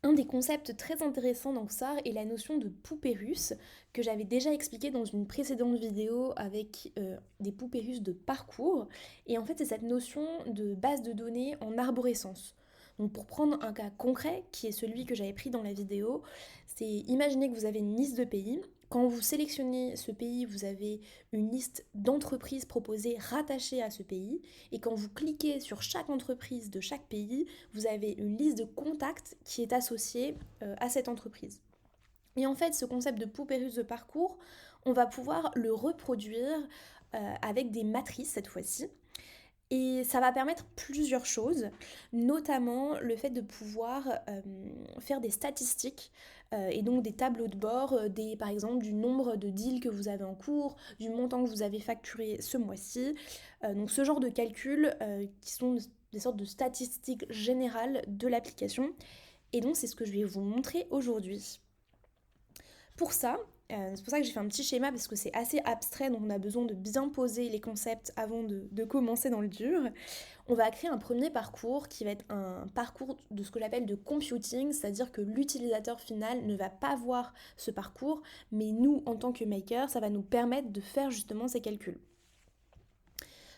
Un des concepts très intéressants dans ça est la notion de poupée russe que j'avais déjà expliqué dans une précédente vidéo avec des poupées russes de parcours. Et en fait, c'est cette notion de base de données en arborescence. Donc pour prendre un cas concret, qui est celui que j'avais pris dans la vidéo, c'est imaginer que vous avez une liste de pays. Quand vous sélectionnez ce pays, vous avez une liste d'entreprises proposées rattachées à ce pays. Et quand vous cliquez sur chaque entreprise de chaque pays, vous avez une liste de contacts qui est associée à cette entreprise. Et en fait, ce concept de poupée russe de parcours, on va pouvoir le reproduire avec des matrices cette fois-ci. Et ça va permettre plusieurs choses, notamment le fait de pouvoir faire des statistiques et donc des tableaux de bord, par exemple du nombre de deals que vous avez en cours, du montant que vous avez facturé ce mois-ci. Donc ce genre de calculs qui sont des sortes de statistiques générales de l'application. Et donc c'est ce que je vais vous montrer aujourd'hui. Pour ça, c'est pour ça que j'ai fait un petit schéma parce que c'est assez abstrait, donc on a besoin de bien poser les concepts avant de commencer dans le dur. On va créer un premier parcours qui va être un parcours de ce que j'appelle de computing, c'est-à-dire que l'utilisateur final ne va pas voir ce parcours, mais nous, en tant que maker, ça va nous permettre de faire justement ces calculs.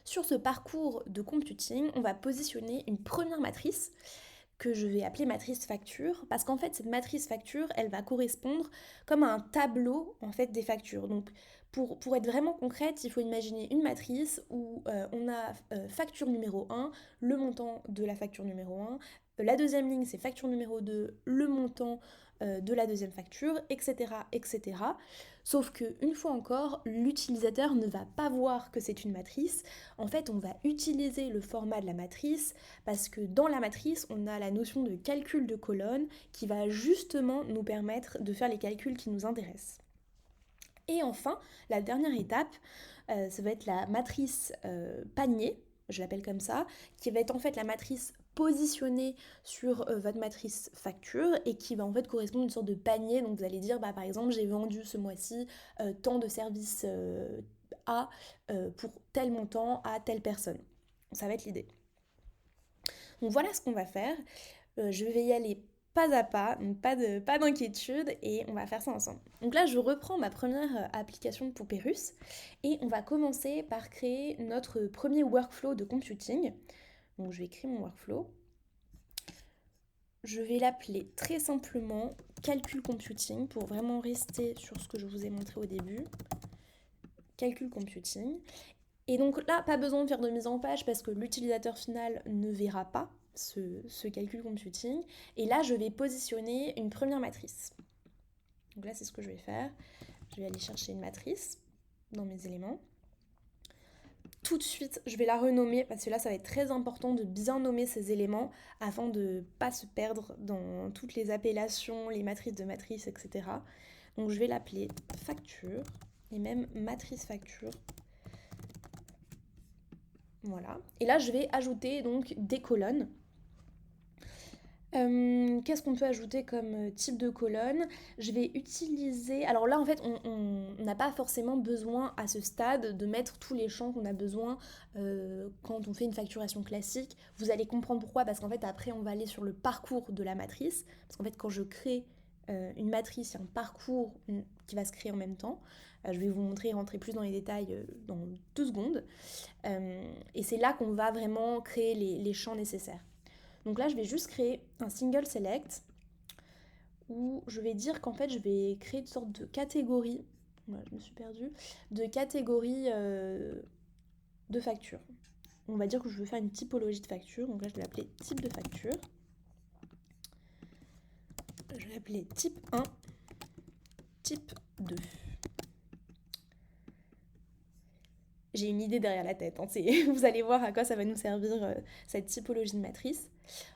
Sur ce parcours de computing, on va positionner une première matrice que je vais appeler matrice facture, parce qu'en fait cette matrice facture, elle va correspondre comme à un tableau en fait des factures. Donc pour être vraiment concrète, il faut imaginer une matrice où on a facture numéro 1, le montant de la facture numéro 1, la deuxième ligne c'est facture numéro 2, le montant de la deuxième facture, etc. etc. Sauf que une fois encore, l'utilisateur ne va pas voir que c'est une matrice. En fait, on va utiliser le format de la matrice parce que dans la matrice, on a la notion de calcul de colonne qui va justement nous permettre de faire les calculs qui nous intéressent. Et enfin, la dernière étape, ça va être la matrice panier, je l'appelle comme ça, qui va être en fait la matrice positionnée sur votre matrice facture et qui va en fait correspondre à une sorte de panier. Donc vous allez dire, bah, par exemple, j'ai vendu ce mois-ci tant de services A pour tel montant à telle personne. Ça va être l'idée. Donc voilà ce qu'on va faire. Je vais y aller pas à pas, donc pas d'inquiétude, et on va faire ça ensemble. Donc là, je reprends ma première application de poupée russe, et on va commencer par créer notre premier workflow de computing. Donc je vais créer mon workflow. Je vais l'appeler très simplement calcul computing pour vraiment rester sur ce que je vous ai montré au début. Calcul computing. Et donc là, pas besoin de faire de mise en page parce que l'utilisateur final ne verra pas ce calcul computing. Et là, je vais positionner une première matrice. Donc là, c'est ce que je vais faire. Je vais aller chercher une matrice dans mes éléments. Tout de suite, je vais la renommer parce que là, ça va être très important de bien nommer ces éléments afin de ne pas se perdre dans toutes les appellations, les matrices de matrices, etc. Donc je vais l'appeler facture et même matrice facture. Voilà. Et là, je vais ajouter donc des colonnes. Qu'est-ce qu'on peut ajouter comme type de colonne? Je vais utiliser... Alors là, en fait, on n'a pas forcément besoin à ce stade de mettre tous les champs qu'on a besoin quand on fait une facturation classique. Vous allez comprendre pourquoi, parce qu'en fait, après, on va aller sur le parcours de la matrice. Parce qu'en fait, quand je crée une matrice, il y a un parcours qui va se créer en même temps. Je vais vous montrer, rentrer plus dans les détails dans 2 secondes. Et c'est là qu'on va vraiment créer les champs nécessaires. Donc là, je vais juste créer un single select où je vais dire qu'en fait, je vais créer une sorte de catégorie. Voilà, je me suis perdue. De catégorie de facture. On va dire que je veux faire une typologie de facture. Donc là, je vais l'appeler type de facture. Je vais l'appeler type 1, type 2. J'ai une idée derrière la tête. Hein. Vous allez voir à quoi ça va nous servir cette typologie de matrice.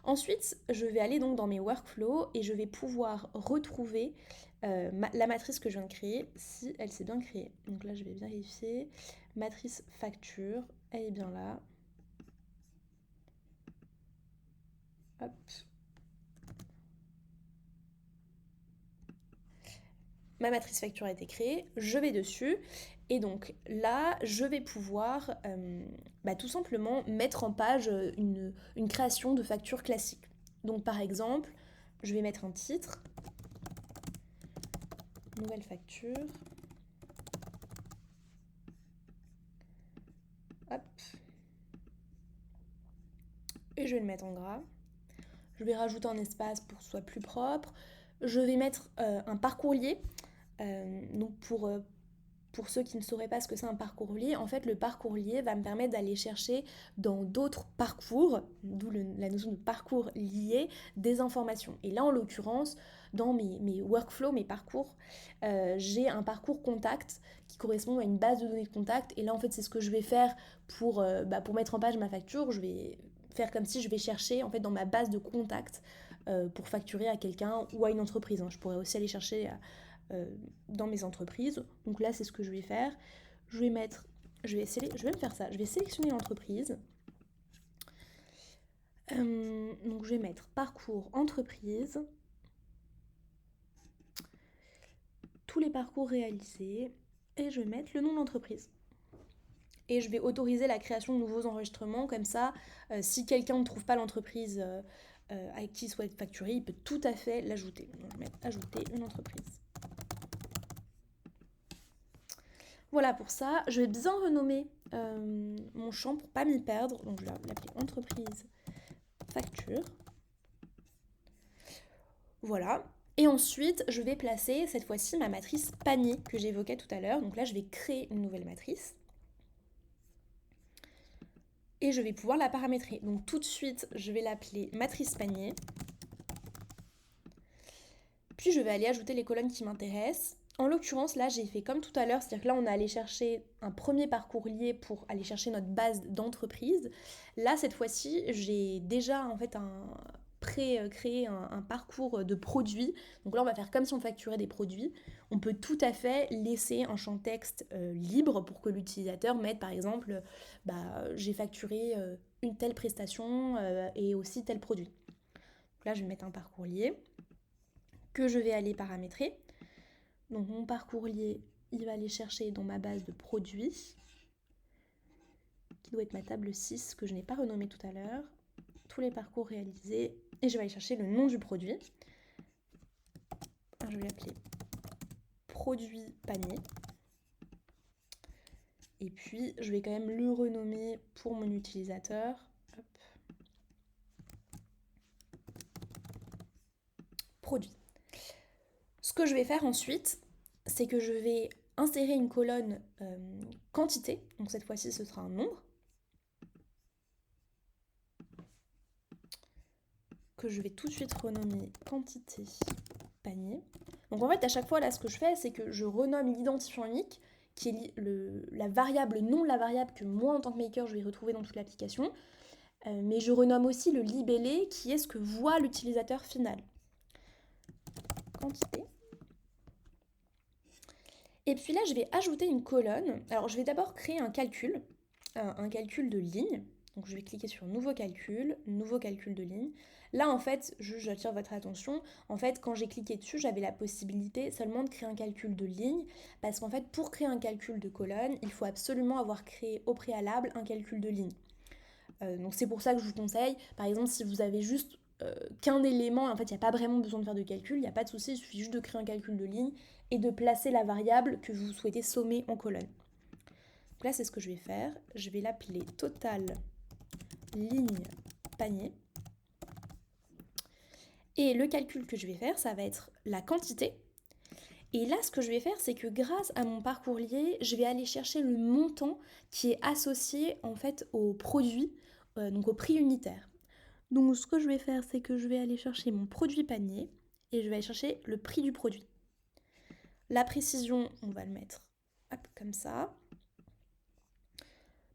Ensuite, je vais aller donc dans mes workflows et je vais pouvoir retrouver la matrice que je viens de créer si elle s'est bien créée. Donc là, je vais vérifier. Matrice facture, elle est bien là. Hop. Ma matrice facture a été créée, je vais dessus et donc là je vais pouvoir tout simplement mettre en page une création de facture classique. Donc par exemple, je vais mettre un titre, nouvelle facture. Hop. Et je vais le mettre en gras. Je vais rajouter un espace pour que ce soit plus propre. Je vais mettre un parcours lié. Donc pour ceux qui ne sauraient pas ce que c'est un parcours lié, en fait le parcours lié va me permettre d'aller chercher dans d'autres parcours, d'où la notion de parcours lié, des informations. Et là en l'occurrence, dans mes workflows, mes parcours, j'ai un parcours contact qui correspond à une base de données de contact. Et là en fait c'est ce que je vais faire pour mettre en page ma facture. Je vais faire comme si je vais chercher en fait dans ma base de contact pour facturer à quelqu'un ou à une entreprise. Je pourrais aussi aller chercher dans mes entreprises. Donc là, c'est ce que je vais faire. Je vais me faire ça. Je vais sélectionner l'entreprise. Donc je vais mettre parcours entreprise. Tous les parcours réalisés. Et je vais mettre le nom de l'entreprise. Et je vais autoriser la création de nouveaux enregistrements. Comme ça, si quelqu'un ne trouve pas l'entreprise à qui il souhaite facturer, il peut tout à fait l'ajouter. Donc je vais mettre ajouter une entreprise. Voilà pour ça, je vais bien renommer mon champ pour pas m'y perdre. Donc je vais l'appeler entreprise facture. Voilà. Et ensuite, je vais placer cette fois-ci ma matrice panier que j'évoquais tout à l'heure. Donc là, je vais créer une nouvelle matrice. Et je vais pouvoir la paramétrer. Donc tout de suite, je vais l'appeler matrice panier. Puis je vais aller ajouter les colonnes qui m'intéressent. En l'occurrence, là, j'ai fait comme tout à l'heure, c'est-à-dire que là, on a allé chercher un premier parcours lié pour aller chercher notre base d'entreprise. Là, cette fois-ci, j'ai déjà en fait créé un parcours de produits. Donc là, on va faire comme si on facturait des produits. On peut tout à fait laisser un champ texte libre pour que l'utilisateur mette, par exemple, j'ai facturé une telle prestation et aussi tel produit. Donc là, je vais mettre un parcours lié que je vais aller paramétrer. Donc mon parcours lié, il va aller chercher dans ma base de produits, qui doit être ma table 6, que je n'ai pas renommée tout à l'heure, tous les parcours réalisés, et je vais aller chercher le nom du produit. Alors, je vais l'appeler produit panier. Et puis je vais quand même le renommer pour mon utilisateur. Hop. Produit. Ce que je vais faire ensuite, c'est que je vais insérer une colonne quantité. Donc cette fois-ci, ce sera un nombre. Que je vais tout de suite renommer quantité panier. Donc en fait, à chaque fois, là, ce que je fais, c'est que je renomme l'identifiant unique, qui est la variable, le nom de la variable que moi, en tant que maker, je vais retrouver dans toute l'application. Mais je renomme aussi le libellé, qui est ce que voit l'utilisateur final. Quantité. Et puis là, je vais ajouter une colonne. Alors, je vais d'abord créer un calcul de ligne. Donc, je vais cliquer sur nouveau calcul de ligne. Là, en fait, j'attire votre attention. En fait, quand j'ai cliqué dessus, j'avais la possibilité seulement de créer un calcul de ligne. Parce qu'en fait, pour créer un calcul de colonne, il faut absolument avoir créé au préalable un calcul de ligne. Donc, c'est pour ça que je vous conseille, par exemple, si vous avez juste qu'un élément, en fait, il n'y a pas vraiment besoin de faire de calcul, il n'y a pas de souci, il suffit juste de créer un calcul de ligne et de placer la variable que vous souhaitez sommer en colonne. Donc là, c'est ce que je vais faire. Je vais l'appeler total ligne panier. Et le calcul que je vais faire, ça va être la quantité. Et là, ce que je vais faire, c'est que grâce à mon parcours lié, je vais aller chercher le montant qui est associé en fait au produit, donc au prix unitaire. Donc ce que je vais faire, c'est que je vais aller chercher mon produit panier et je vais aller chercher le prix du produit. La précision, on va le mettre comme ça.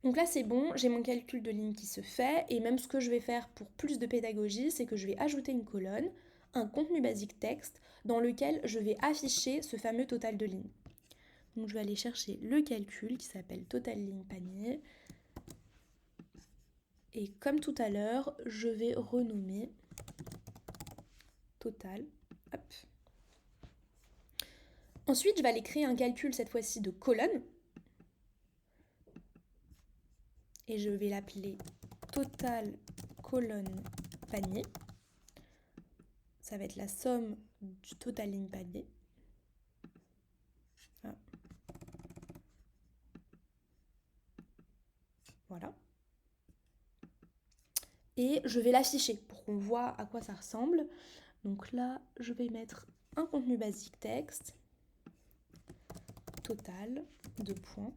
Donc là, c'est bon, j'ai mon calcul de ligne qui se fait. Et même ce que je vais faire pour plus de pédagogie, c'est que je vais ajouter une colonne, un contenu basique texte, dans lequel je vais afficher ce fameux total de ligne. Donc je vais aller chercher le calcul qui s'appelle total ligne panier. Et comme tout à l'heure, je vais renommer total. Hop. Ensuite, je vais aller créer un calcul cette fois-ci de colonne. Et je vais l'appeler total colonne panier. ça va être la somme du total ligne palier. Ah. Voilà. Et je vais l'afficher pour qu'on voit à quoi ça ressemble. Donc là, je vais mettre un contenu basique texte, total, 2 points.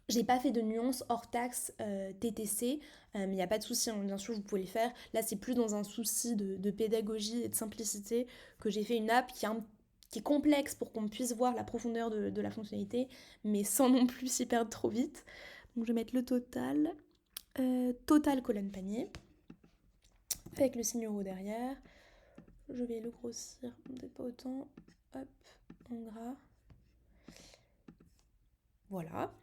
J'ai pas fait de nuance hors taxe TTC, mais il n'y a pas de souci, hein, bien sûr vous pouvez le faire. Là c'est plus dans un souci de pédagogie et de simplicité que j'ai fait une app qui est complexe pour qu'on puisse voir la profondeur de la fonctionnalité, mais sans non plus s'y perdre trop vite. Donc je vais mettre le total, total colonne panier, avec le signe euro derrière. Je vais le grossir, peut-être pas autant, hop, en gras. Voilà.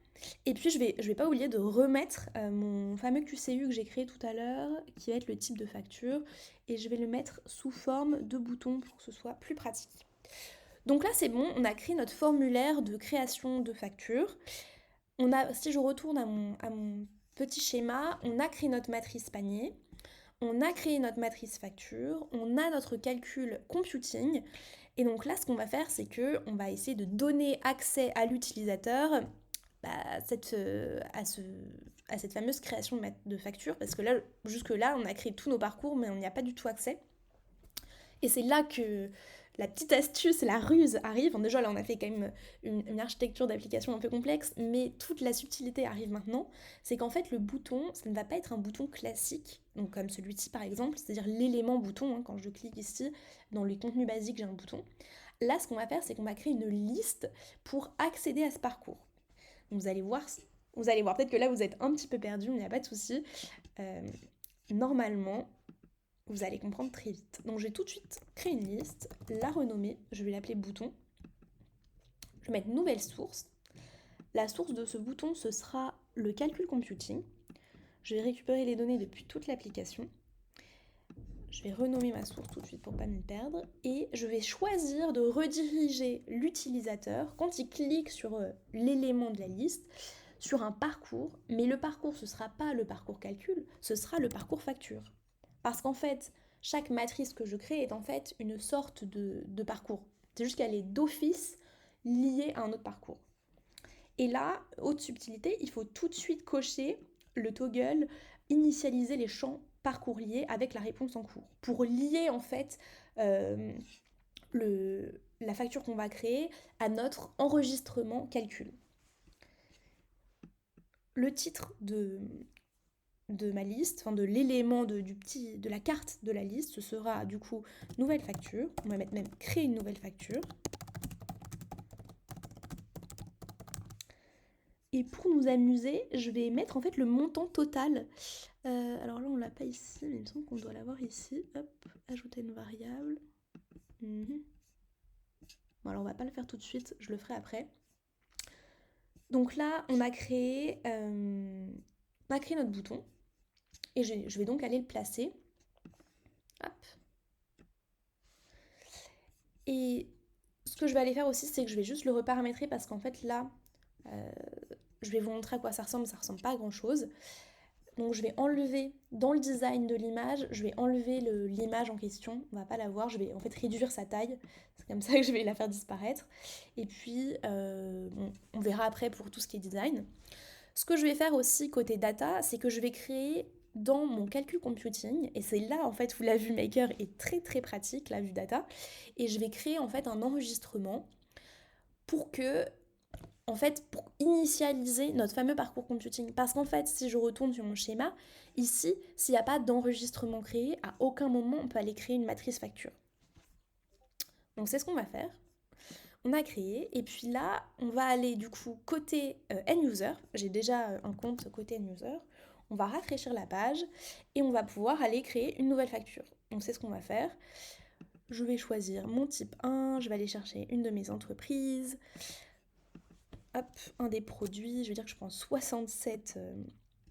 Et puis je vais pas oublier de remettre mon fameux QCU que j'ai créé tout à l'heure, qui va être le type de facture, et je vais le mettre sous forme de bouton pour que ce soit plus pratique. Donc là c'est bon, on a créé notre formulaire de création de facture. Si je retourne à mon petit schéma, on a créé notre matrice panier, on a créé notre matrice facture, on a notre calcul computing, et donc là ce qu'on va faire c'est qu'on va essayer de donner accès à l'utilisateur à cette fameuse création de facture, parce que là, jusque-là, on a créé tous nos parcours, mais on n'y a pas du tout accès. Et c'est là que la petite astuce, la ruse arrive. Bon, déjà, là, on a fait quand même une architecture d'application un peu complexe, mais toute la subtilité arrive maintenant. C'est qu'en fait, le bouton, ça ne va pas être un bouton classique, donc comme celui-ci par exemple, c'est-à-dire l'élément bouton. Hein, quand je clique ici, dans les contenus basiques, j'ai un bouton. Là, ce qu'on va faire, c'est qu'on va créer une liste pour accéder à ce parcours. Vous allez voir, peut-être que là vous êtes un petit peu perdu, mais il n'y a pas de souci. Normalement, vous allez comprendre très vite. Donc je vais tout de suite créer une liste, la renommer, je vais l'appeler bouton. Je vais mettre nouvelle source. La source de ce bouton, ce sera le calcul computing. Je vais récupérer les données depuis toute l'application. Je vais renommer ma source tout de suite pour ne pas me perdre. Et je vais choisir de rediriger l'utilisateur quand il clique sur l'élément de la liste sur un parcours, mais le parcours, ce ne sera pas le parcours calcul, ce sera le parcours facture. Parce qu'en fait, chaque matrice que je crée est en fait une sorte de parcours. C'est juste qu'elle est d'office liée à un autre parcours. Et là, haute subtilité, il faut tout de suite cocher le toggle, initialiser les champs parcours liés avec la réponse en cours. Pour lier en fait la facture qu'on va créer à notre enregistrement calcul. Le titre de ma liste, enfin de l'élément de la carte de la liste, ce sera du coup nouvelle facture. On va mettre même créer une nouvelle facture. Et pour nous amuser, je vais mettre en fait le montant total. Alors là on l'a pas ici, mais il me semble qu'on doit l'avoir ici. Hop, ajouter une variable. Bon alors on va pas le faire tout de suite, je le ferai après. Donc là on a créé notre bouton. Et je vais donc aller le placer. Hop. Et ce que je vais aller faire aussi, c'est que je vais juste le reparamétrer parce qu'en fait là, je vais vous montrer à quoi ça ressemble pas à grand chose. Donc je vais enlever, dans le design de l'image, je vais enlever l'image en question, on va pas la voir, je vais en fait réduire sa taille, c'est comme ça que je vais la faire disparaître. Et puis on verra après pour tout ce qui est design. Ce que je vais faire aussi côté data, c'est que je vais créer dans mon calcul computing, et c'est là en fait où la vue maker est très très pratique, la vue data, et je vais créer en fait un enregistrement pour initialiser notre fameux parcours computing. Parce qu'en fait, si je retourne sur mon schéma, ici, s'il n'y a pas d'enregistrement créé, à aucun moment on peut aller créer une matrice facture. Donc c'est ce qu'on va faire. On a créé, et puis là, on va aller du coup côté end-user. J'ai déjà un compte côté end-user. On va rafraîchir la page et on va pouvoir aller créer une nouvelle facture. Donc c'est ce qu'on va faire. Je vais choisir mon type 1, je vais aller chercher une de mes entreprises. Hop, un des produits, je vais dire que je prends 67.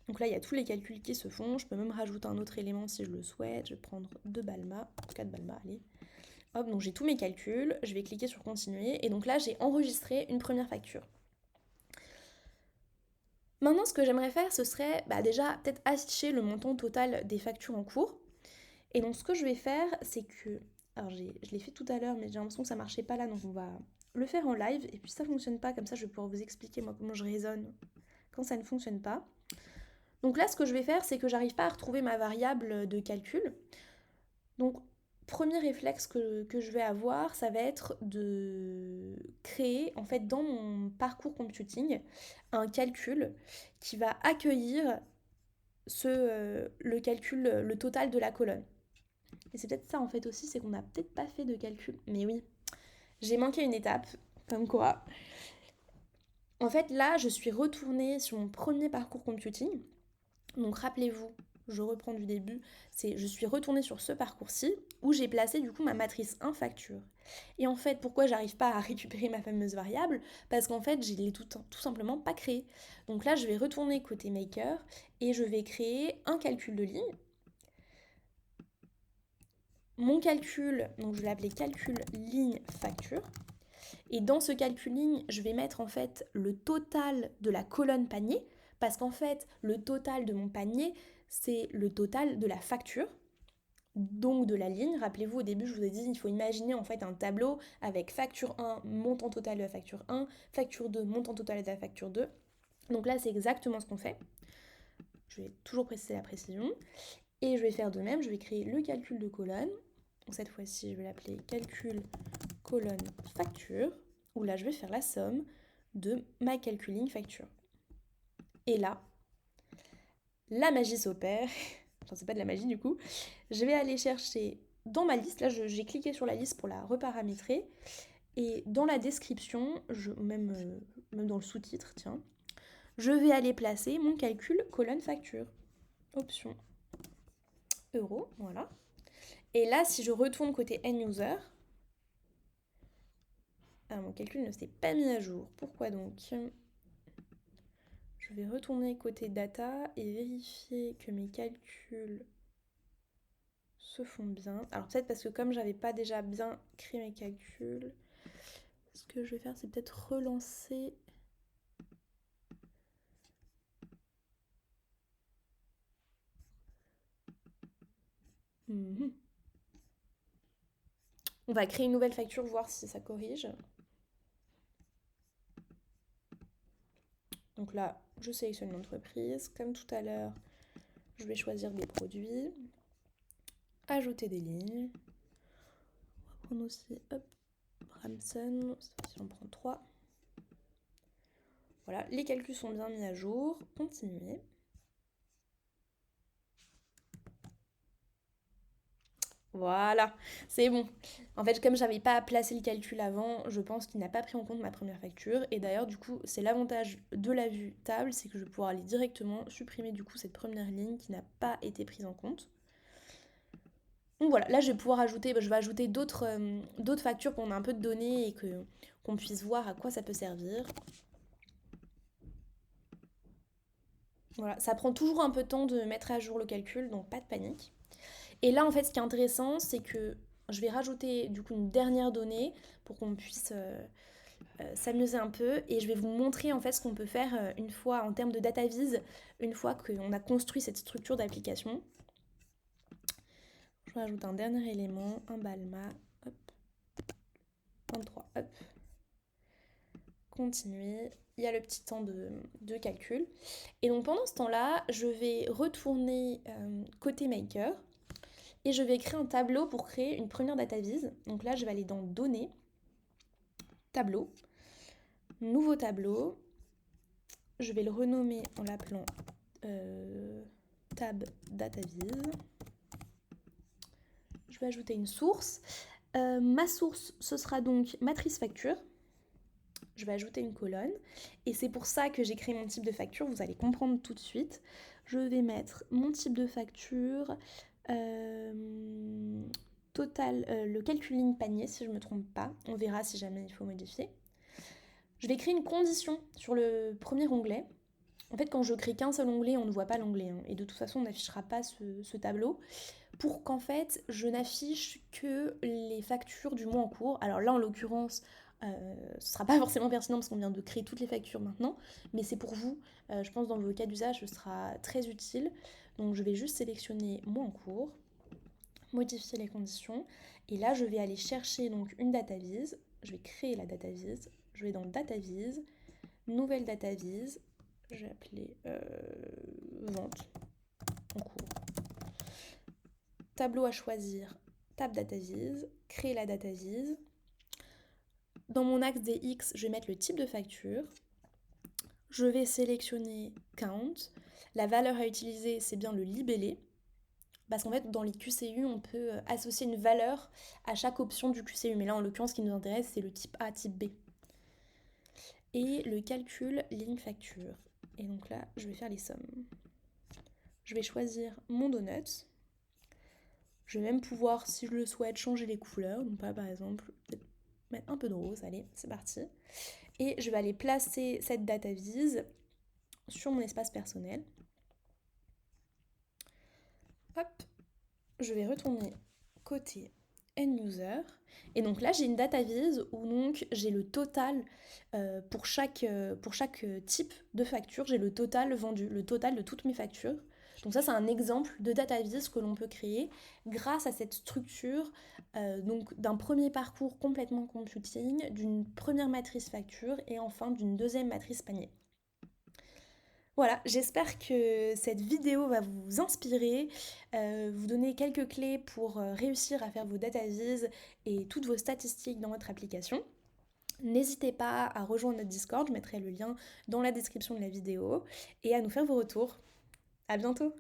Donc là, il y a tous les calculs qui se font. Je peux même rajouter un autre élément si je le souhaite. Je vais prendre 2 Balma, 4 Balma, allez. Hop, donc j'ai tous mes calculs, je vais cliquer sur continuer et donc là j'ai enregistré une première facture. Maintenant ce que j'aimerais faire ce serait déjà peut-être afficher le montant total des factures en cours Et donc ce que je vais faire, c'est que... Alors je l'ai fait tout à l'heure, mais j'ai l'impression que ça marchait pas là, donc on va le faire en live. Et puis si ça fonctionne pas, comme ça je vais pouvoir vous expliquer moi comment je raisonne quand ça ne fonctionne pas. Donc là, ce que je vais faire, c'est que j'arrive pas à retrouver ma variable de calcul. Donc, premier réflexe que je vais avoir, ça va être de créer, en fait, dans mon parcours computing, un calcul qui va accueillir le calcul, le total de la colonne. Et c'est peut-être ça, en fait, aussi, c'est qu'on n'a peut-être pas fait de calcul. Mais oui, j'ai manqué une étape, comme quoi. En fait, là, je suis retournée sur mon premier parcours computing. Donc rappelez-vous, je reprends du début, je suis retournée sur ce parcours-ci où j'ai placé du coup ma matrice 1 facture. Et en fait, pourquoi j'arrive pas à récupérer ma fameuse variable? Parce qu'en fait, je l'ai tout simplement pas créée. Donc là, je vais retourner côté maker et je vais créer un calcul de ligne. Mon calcul, donc je vais l'appeler calcul ligne facture. Et dans ce calcul ligne, je vais mettre en fait le total de la colonne panier, parce qu'en fait, le total de mon panier, c'est le total de la facture, donc de la ligne. Rappelez-vous, au début, je vous ai dit, il faut imaginer en fait un tableau avec facture 1, montant total de la facture 1, facture 2, montant total de la facture 2. Donc là, c'est exactement ce qu'on fait. Je vais toujours préciser la précision. Et je vais faire de même, je vais créer le calcul de colonne. Cette fois-ci, je vais l'appeler calcul colonne facture, où là, je vais faire la somme de ma calculing facture. Et là, la magie s'opère. Enfin, c'est pas de la magie du coup. Je vais aller chercher dans ma liste, là j'ai cliqué sur la liste pour la reparamétrer, et dans la description, même dans le sous-titre, tiens, je vais aller placer mon calcul colonne facture. Option euro, voilà. Et là, si je retourne côté end user, mon calcul ne s'est pas mis à jour. Pourquoi donc? Je vais retourner côté data et vérifier que mes calculs se font bien. Alors peut-être parce que comme j'avais pas déjà bien créé mes calculs, ce que je vais faire c'est peut-être relancer. On va créer une nouvelle facture, voir si ça corrige. Donc là, je sélectionne l'entreprise. Comme tout à l'heure, je vais choisir des produits. Ajouter des lignes. On va prendre aussi, hop, Bramson. Si on prend 3. Voilà, les calculs sont bien mis à jour. Continuer. Voilà, c'est bon. En fait, comme j'avais pas placé le calcul avant, je pense qu'il n'a pas pris en compte ma première facture. Et d'ailleurs, du coup, c'est l'avantage de la vue table, c'est que je vais pouvoir aller directement supprimer du coup cette première ligne qui n'a pas été prise en compte. Donc voilà, là je vais pouvoir ajouter, je vais ajouter d'autres factures pour qu'on ait un peu de données et qu'on puisse voir à quoi ça peut servir. Voilà, ça prend toujours un peu de temps de mettre à jour le calcul, donc pas de panique. Et là, en fait, ce qui est intéressant, c'est que je vais rajouter du coup une dernière donnée pour qu'on puisse s'amuser un peu. Et je vais vous montrer en fait ce qu'on peut faire une fois en termes de data vise, une fois qu'on a construit cette structure d'application. Je rajoute un dernier élément, un Balma, hop, 23, hop. Continuer. Il y a le petit temps de calcul. Et donc pendant ce temps-là, je vais retourner côté maker. Et je vais créer un tableau pour créer une première data vise. Donc là, je vais aller dans Données, Tableau, Nouveau tableau. Je vais le renommer en l'appelant Tab Data Vise. Je vais ajouter une source. Ma source, ce sera donc matrice facture. Je vais ajouter une colonne. Et c'est pour ça que j'ai créé mon type de facture. Vous allez comprendre tout de suite. Je vais mettre mon type de facture. Total, le calculing panier si je ne me trompe pas. On verra si jamais il faut modifier. Je vais créer une condition sur le premier onglet. En fait, quand je crée qu'un seul onglet, on ne voit pas l'onglet. Hein, et de toute façon, on n'affichera pas ce tableau. Pour qu'en fait, je n'affiche que les factures du mois en cours. Alors là, en l'occurrence, ce ne sera pas forcément pertinent parce qu'on vient de créer toutes les factures maintenant. Mais c'est pour vous. Je pense dans vos cas d'usage, ce sera très utile. Donc je vais juste sélectionner mois en cours. modifier les conditions. Et là, je vais aller chercher donc une data vise. Je vais créer la data vise. Je vais dans data vise, nouvelle data vise. Je vais appeler vente en cours. Tableau à choisir, tab data vise, créer la data vise. Dans mon axe des X, je vais mettre le type de facture. Je vais sélectionner count. La valeur à utiliser, c'est bien le libellé. Parce qu'en fait, dans les QCU, on peut associer une valeur à chaque option du QCU. Mais là, en l'occurrence, ce qui nous intéresse, c'est le type A, type B. Et le calcul ligne facture. Et donc là, je vais faire les sommes. Je vais choisir mon donut. Je vais même pouvoir, si je le souhaite, changer les couleurs. Donc pas par exemple, peut-être mettre un peu de rose. Allez, c'est parti. Et je vais aller placer cette data vise sur mon espace personnel. Hop, je vais retourner côté end user. Et donc là, j'ai une data vise où donc j'ai le total pour chaque type de facture, j'ai le total vendu, le total de toutes mes factures. Donc ça, c'est un exemple de data vise que l'on peut créer grâce à cette structure donc d'un premier parcours complètement computing, d'une première matrice facture et enfin d'une deuxième matrice panier. Voilà, j'espère que cette vidéo va vous inspirer, vous donner quelques clés pour réussir à faire vos data viz et toutes vos statistiques dans votre application. N'hésitez pas à rejoindre notre Discord, je mettrai le lien dans la description de la vidéo et à nous faire vos retours. À bientôt!